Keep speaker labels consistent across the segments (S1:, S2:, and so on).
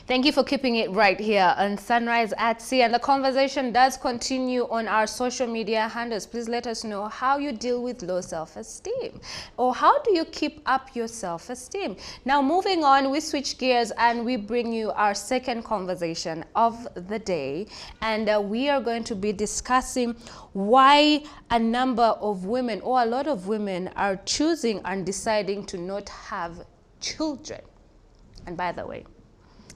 S1: Thank you for keeping it right here on Sunrise at Sea. And the conversation does continue on our social media handles. Please let us know how you deal with low self-esteem, or how do you keep up your self-esteem. Now, moving on, we switch gears and we bring you our second conversation of the day. And we are going to be discussing why a number of women, or a lot of women, are choosing and deciding to not have children. And by the way,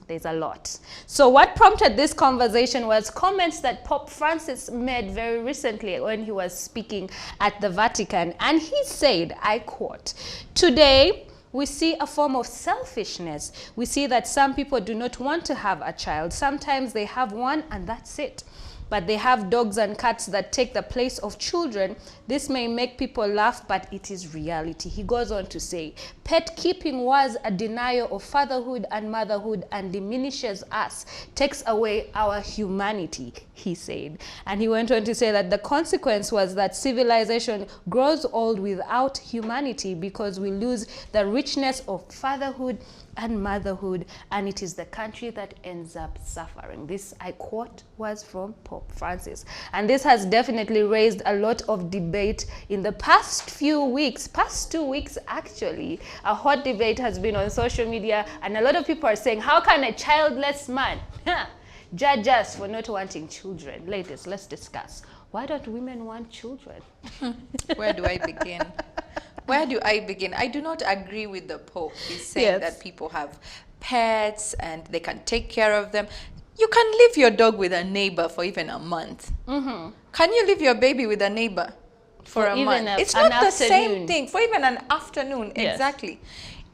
S1: there's a lot. So what prompted this conversation was comments that Pope Francis made very recently when he was speaking at the Vatican. And he said, I quote, "Today, we see a form of selfishness. We see that some people do not want to have a child. Sometimes they have one and that's it. But they have dogs and cats that take the place of children. This may make people laugh, but it is reality." He goes on to say, "Pet keeping was a denial of fatherhood and motherhood and diminishes us, takes away our humanity," he said. And he went on to say that the consequence was that civilization grows old without humanity because we lose the richness of fatherhood and motherhood, and it is the country that ends up suffering. This, I quote, was from Pope Francis. And this has definitely raised a lot of debate in the past few weeks, past 2 weeks actually. A hot debate has been on social media, and a lot of people are saying, how can a childless man judge us for not wanting children? Ladies, let's discuss. Why don't women want children?
S2: Where do I begin? Where do I begin? I do not agree with the Pope. He's saying that people have pets and they can take care of them. You can leave your dog with a neighbor for even a month. Mm-hmm. Can you leave your baby with a neighbor for a month? It's not the same thing. For even an afternoon, exactly.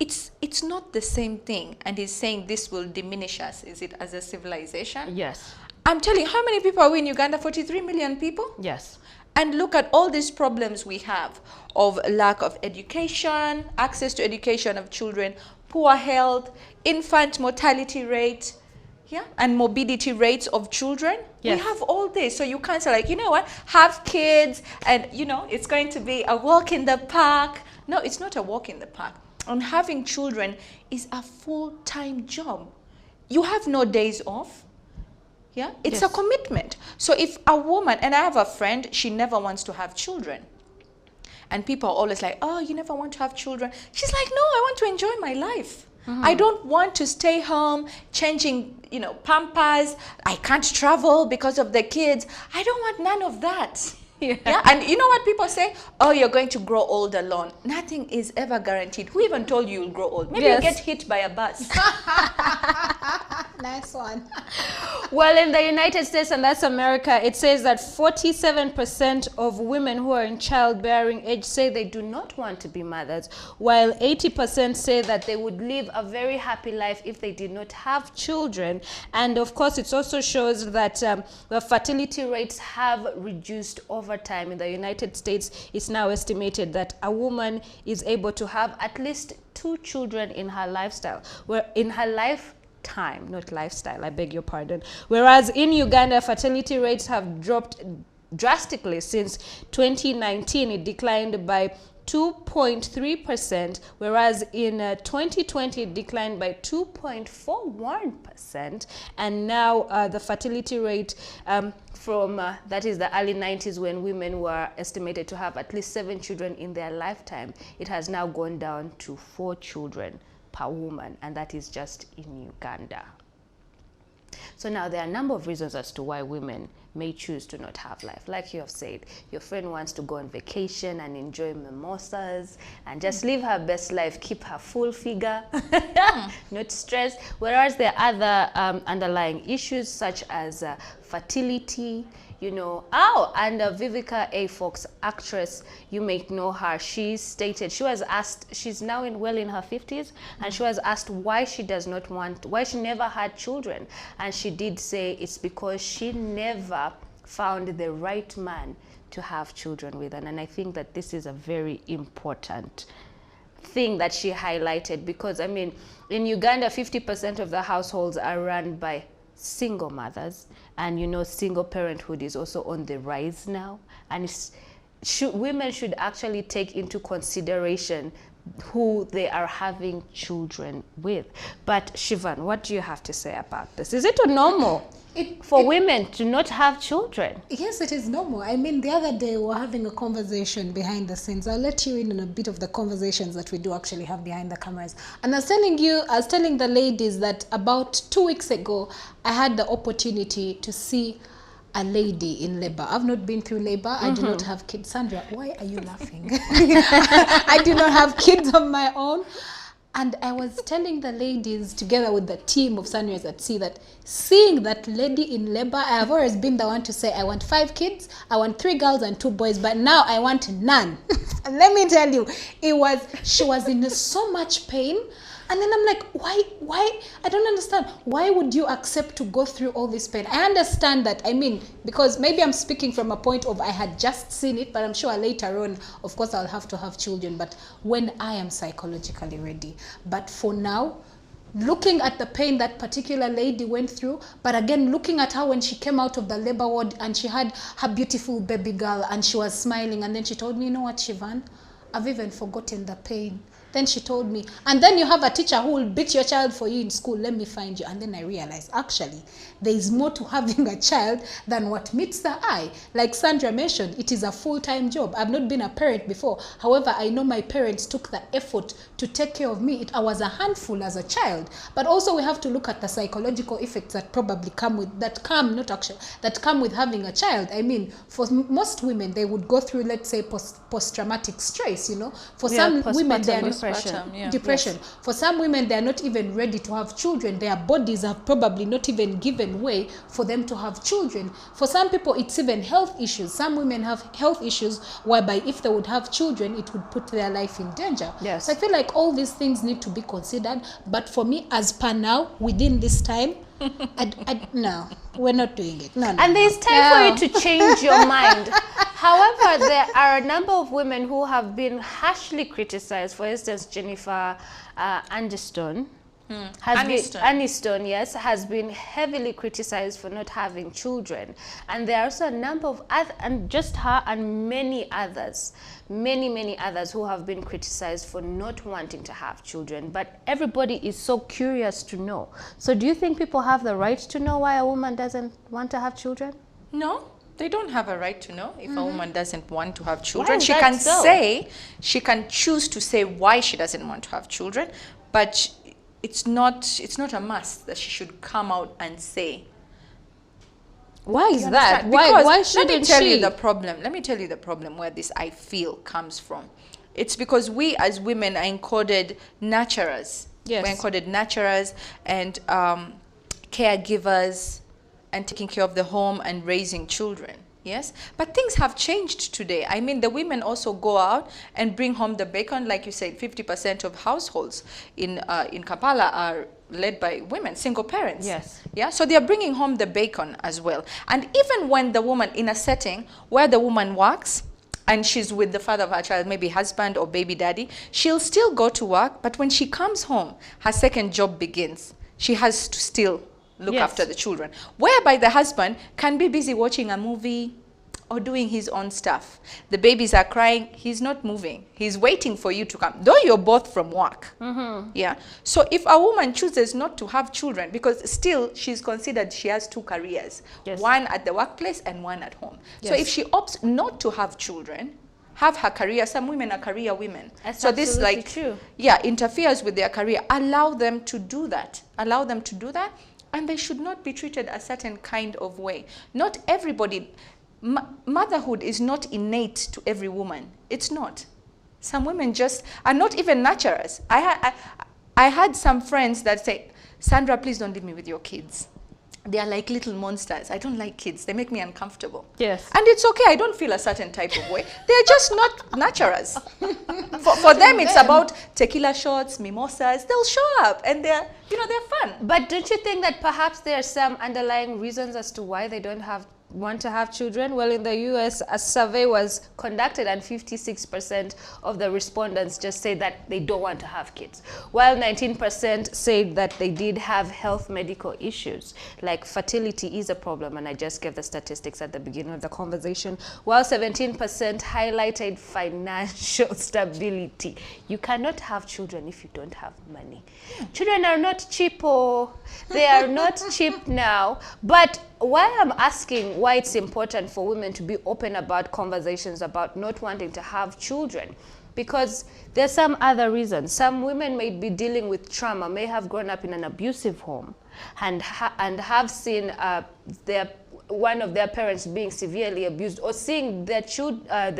S2: It's not the same thing. And he's saying this will diminish us. Is it as a civilization?
S1: Yes.
S2: I'm telling you, how many people are we in Uganda? 43 million people?
S1: Yes.
S2: And look at all these problems we have of lack of education, access to education of children, poor health, infant mortality rate, and morbidity rates of children. Yes. We have all this. So you can't say, like, you know what, have kids and, you know, it's going to be a walk in the park. No, it's not a walk in the park. And having children is a full-time job. You have no days off. Yeah, it's a commitment. So if a woman, and I have a friend, she never wants to have children. And people are always like, oh, you never want to have children. She's like, no, I want to enjoy my life. Mm-hmm. I don't want to stay home changing, you know, pampers. I can't travel because of the kids. I don't want none of that. Yeah. And you know what people say? Oh, you're going to grow old alone. Nothing is ever guaranteed. Who even told you you'll grow old? Maybe you'll get hit by a bus.
S3: Nice one.
S1: Well, in the United States, and that's America, it says that 47% of women who are in childbearing age say they do not want to be mothers, while 80% say that they would live a very happy life if they did not have children. And of course, it also shows that the fertility rates have reduced over time. In the United States, it's now estimated that a woman is able to have at least 2 children in her lifestyle, where in her lifetime, not lifestyle, I beg your pardon. Whereas in Uganda, fertility rates have dropped drastically since 2019. It declined by 2.3%, whereas in 2020 it declined by 2.41%, and now the fertility rate from that is the early 90s, when women were estimated to have at least 7 children in their lifetime, it has now gone down to 4 children per woman, and that is just in Uganda. So now there are a number of reasons as to why women may choose to not have life. Like you have said, your friend wants to go on vacation and enjoy mimosas and just live her best life, keep her full figure, not stressed. Whereas there are other underlying issues such as fertility, you know. And Vivica A. Fox, actress, you may know her. She stated, she was asked, she's now well in her 50s, and she was asked why she does not want, why she never had children. And she did say it's because she never found the right man to have children with. And I think that this is a very important thing that she highlighted, because, I mean, in Uganda, 50% of the households are run by single mothers, and you know, single parenthood is also on the rise now, and women should actually take into consideration who they are having children with. But Shivan, what do you have to say about this? Is it normal for women to not have children?
S3: Yes, it is normal. I mean, the other day we were having a conversation behind the scenes. I'll let you in on a bit of the conversations that we do actually have behind the cameras. And I was telling the ladies that about 2 weeks ago, I had the opportunity to see a lady in labor. I've not been through labor. I do not have kids. Sandra, why are you laughing? I do not have kids of my own. And I was telling the ladies, together with the team of Sunrise at Sea, that seeing that lady in labor, I have always been the one to say, I want 5 kids, I want 3 girls and 2 boys, but now I want none. And let me tell you, she was in so much pain. And then I'm like, why? I don't understand. Why would you accept to go through all this pain? I understand that, I mean, because maybe I'm speaking from a point of I had just seen it, but I'm sure later on, of course, I'll have to have children, but when I am psychologically ready. But for now, looking at the pain that particular lady went through, but again, looking at her when she came out of the labor ward and she had her beautiful baby girl and she was smiling, and then she told me, you know what, Shivan, I've even forgotten the pain. Then she told me, and then you have a teacher who will beat your child for you in school. Let me find you. And then I realized, actually, there is more to having a child than what meets the eye. Like Sandra mentioned, it is a full-time job. I've not been a parent before. However, I know my parents took the effort to take care of me. I was a handful as a child. But also we have to look at the psychological effects that probably come with, that come with having a child. I mean, for most women, they would go through, let's say, post-traumatic stress, you know. For some women, they are depression. Yes. For some women, they are not even ready to have children. Their bodies have probably not even given way for them to have children. For some people, it's even health issues. Some women have health issues whereby if they would have children, it would put their life in danger.
S1: Yes.
S3: So I feel like all these things need to be considered. But for me, as per now, within this time, no, we're not doing it. No,
S1: and there's time for you to change your mind. However, there are a number of women who have been harshly criticized. For instance, Jennifer Aniston. Aniston, yes, has been heavily criticized for not having children. And there are also a number of other, and just her and many others who have been criticized for not wanting to have children. But everybody is so curious to know. So do you think people have the right to know why a woman doesn't want to have children?
S2: No. They don't have a right to know if a woman doesn't want to have children. She can she can choose to say why she doesn't want to have children, but it's not a must that she should come out and say.
S1: Why is that? Why shouldn't she?
S2: Let me tell you the problem. Let me tell you the problem where this, I feel, comes from. It's because we as women are encoded nurturers.
S1: Yes.
S2: We're encoded nurturers and caregivers, and taking care of the home and raising children. Yes, but things have changed today. I mean, the women also go out and bring home the bacon. Like you said, 50% of households in Kampala are led by women, single parents.
S1: Yes.
S2: Yeah, so they are bringing home the bacon as well. And even when the woman, in a setting where the woman works and she's with the father of her child, maybe husband or baby daddy, she'll still go to work. But when she comes home, her second job begins. She has to still look after the children, whereby the husband can be busy watching a movie or doing his own stuff. The babies are crying, he's not moving. He's waiting for you to come, though you're both from work. Yeah. So if a woman chooses not to have children, because still she's considered she has 2 careers, one at the workplace and one at home. So if she opts not to have children, have her career, some women are career women.
S1: That's
S2: so this like
S1: true.
S2: Interferes with their career. Allow them to do that. Allow them to do that. And they should not be treated a certain kind of way. Not everybody, motherhood is not innate to every woman. It's not. Some women just are not even nurturers. I had some friends that say, Sandra, please don't leave me with your kids. They are like little monsters. I don't like kids. They make me uncomfortable.
S1: Yes.
S2: And it's okay. I don't feel a certain type of way. They're just not nurturers. For them, it's about tequila shots, mimosas. They'll show up and they're fun.
S1: But don't you think that perhaps there are some underlying reasons as to why they don't want to have children? Well, in the US, a survey was conducted and 56% of the respondents just said that they don't want to have kids, while 19% said that they did have health medical issues, like fertility is a problem, and I just gave the statistics at the beginning of the conversation, while 17% highlighted financial stability. You cannot have children if you don't have money. Children are not cheap, they are not cheap now. But why I'm asking why it's important for women to be open about conversations about not wanting to have children, because there's some other reasons. Some women may be dealing with trauma, may have grown up in an abusive home, and have seen one of their parents being severely abused, or seeing their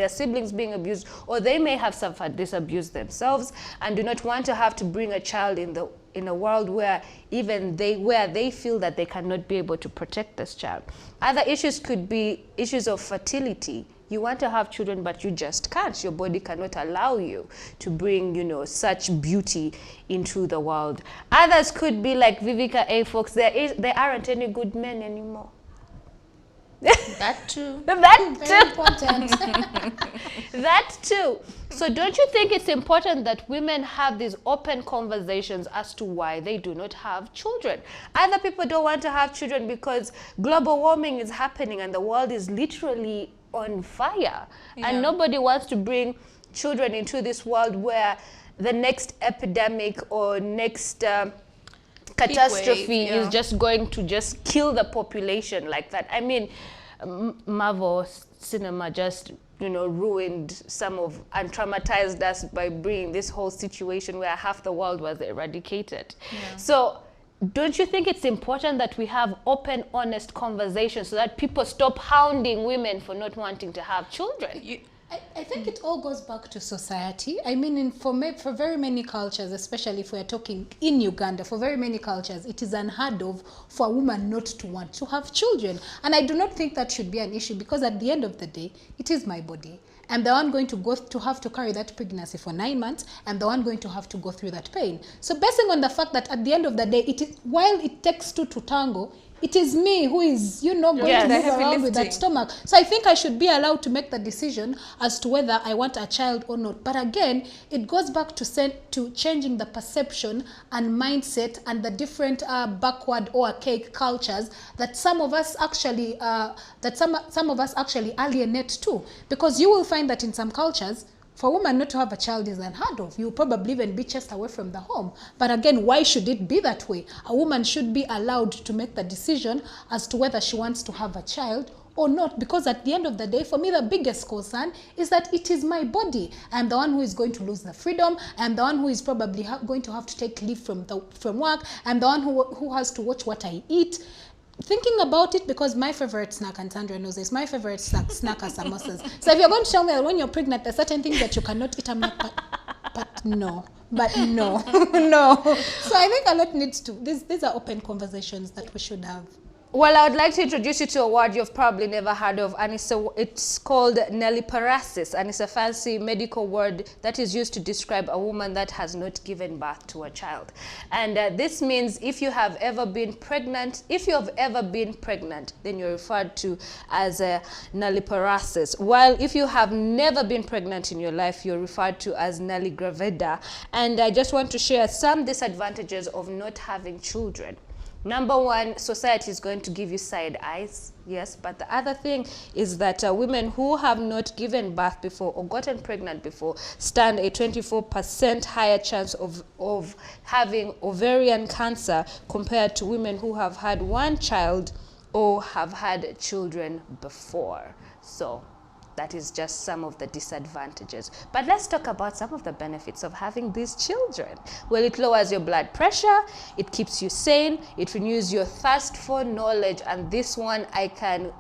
S1: siblings being abused, or they may have suffered this abuse themselves and do not want to have to bring a child in a world where they feel that they cannot be able to protect this child. Other issues could be issues of fertility. You want to have children, but you just can't. Your body cannot allow you to bring, such beauty into the world. Others could be like Vivica A. Fox. There aren't any good men anymore.
S2: That too.
S3: Very important.
S1: That too. So don't you think it's important that women have these open conversations as to why they do not have children? Other people don't want to have children because global warming is happening and the world is literally on fire.
S2: Yeah.
S1: And nobody wants to bring children into this world where the next epidemic or next catastrophe is just going to just kill the population like that. I mean, Marvel cinema just ruined and traumatized us by bringing this whole situation where half the world was eradicated. Yeah. So don't you think it's important that we have open, honest conversations so that people stop hounding women for not wanting to have children?
S3: I think it all goes back to society. I mean, for very many cultures, especially if we're talking in Uganda, for very many cultures, it is unheard of for a woman not to want to have children. And I do not think that should be an issue, because at the end of the day, it is my body. I'm the one going to have to carry that pregnancy for 9 months. I'm the one going to have to go through that pain. So basing on the fact that at the end of the day, while it takes two to tango, it is me who is, going to move around with that stomach. So I think I should be allowed to make the decision as to whether I want a child or not. But again, it goes back to changing the perception and mindset and the different backward or archaic cultures that some of us actually alienate to. Because you will find that in some cultures, for a woman not to have a child is unheard of. You'll probably even be chased away from the home. But again, why should it be that way? A woman should be allowed to make the decision as to whether she wants to have a child or not, because at the end of the day, for me, the biggest concern is that it is my body. I'm the one who is going to lose the freedom. I'm the one who is probably going to have to take leave from work. I'm the one who has to watch what I eat. Thinking about it, because my favorite snack, and Sandra knows this, my favorite snack are samosas. So if you're going to tell me that when you're pregnant, there's certain things that you cannot eat, I'm like, but no. No. So I think a lot needs to, these are open conversations that we should have.
S1: Well, I would like to introduce you to a word you've probably never heard of, and it's called nulliparesis, and it's a fancy medical word that is used to describe a woman that has not given birth to a child. And this means if you have ever been pregnant, then you're referred to as a nulliparesis. While if you have never been pregnant in your life, you're referred to as nulligravida. And I just want to share some disadvantages of not having children. Number one, society is going to give you side eyes, yes, but the other thing is that women who have not given birth before or gotten pregnant before stand a 24% higher chance of having ovarian cancer compared to women who have had one child or have had children before. So that is just some of the disadvantages. But let's talk about some of the benefits of having these children. Well, it lowers your blood pressure, it keeps you sane, it renews your thirst for knowledge, and this one I can,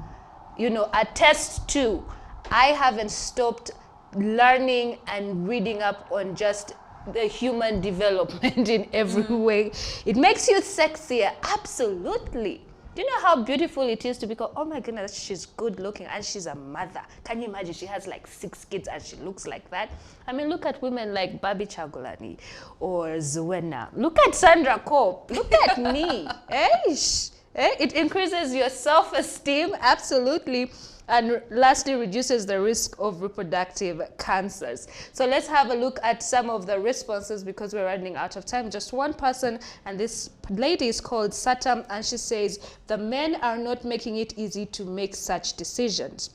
S1: attest to. I haven't stopped learning and reading up on just the human development in every way. It makes you sexier, absolutely. Do you know how beautiful it is to be called, oh my goodness, she's good looking and she's a mother. Can you imagine she has like 6 kids and she looks like that? I mean, look at women like Babi Chagulani or Zuena. Look at Sandra Cope. Look at me. Eish. It increases your self-esteem, absolutely. And lastly, reduces the risk of reproductive cancers. So let's have a look at some of the responses because we're running out of time. Just one person, and this lady is called Satam, and she says, the men are not making it easy to make such decisions.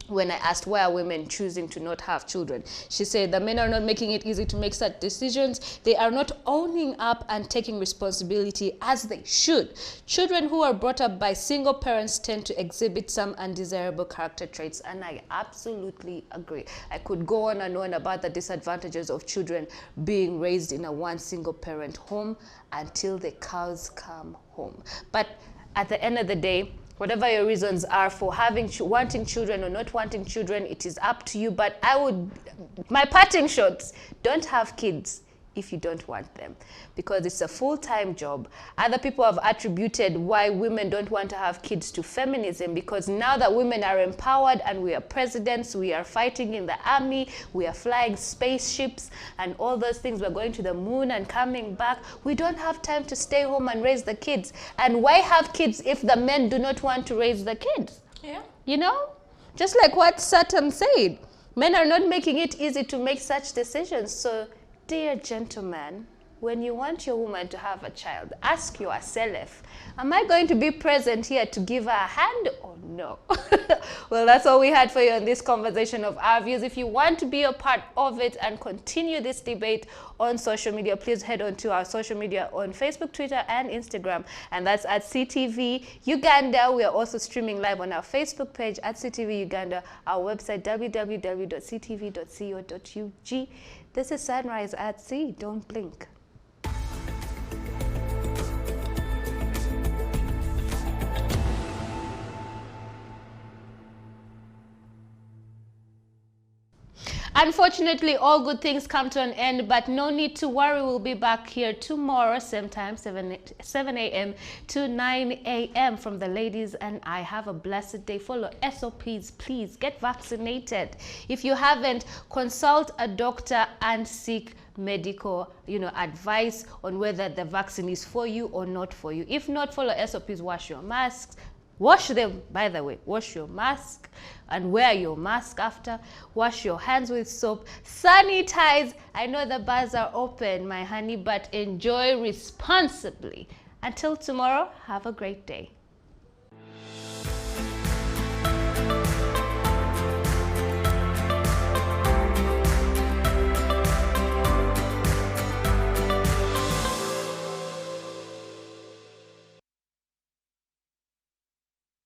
S1: When I asked why are women choosing to not have children, she said the men are not making it easy to make such decisions. They are not owning up and taking responsibility as they should. Children who are brought up by single parents tend to exhibit some undesirable character traits, and I absolutely agree. I could go on and on about the disadvantages of children being raised in a one single parent home until the cows come home. But at the end of the day, whatever your reasons are for wanting children or not wanting children, it is up to you. But my parting shots, don't have kids if you don't want them, because it's a full-time job. Other people have attributed why women don't want to have kids to feminism, because now that women are empowered and we are presidents, we are fighting in the army, we are flying spaceships and all those things, we're going to the moon and coming back, we don't have time to stay home and raise the kids. And why have kids if the men do not want to raise the kids?
S2: Yeah.
S1: You know, just like what Satam said, men are not making it easy to make such decisions. So dear gentlemen, when you want your woman to have a child, ask yourself, am I going to be present here to give her a hand or no? Well, that's all we had for you on this conversation of our views. If you want to be a part of it and continue this debate on social media, please head on to our social media on Facebook, Twitter, and Instagram. And that's at CTV Uganda. We are also streaming live on our Facebook page at CTV Uganda, our website, www.ctv.co.ug. This is Sunrise at Sea. Don't blink. Unfortunately, all good things come to an end, but no need to worry. We'll be back here tomorrow, same time, 7 a.m. to 9 a.m. from the ladies and I. Have a blessed day. Follow SOPs, please. Get vaccinated. If you haven't, consult a doctor and seek medical advice on whether the vaccine is for you or not for you. If not, follow SOPs. Wash your masks. Wash them, by the way. Wash your mask and wear your mask after. Wash your hands with soap. Sanitize. I know the bars are open, my honey, but enjoy responsibly. Until tomorrow, have a great day.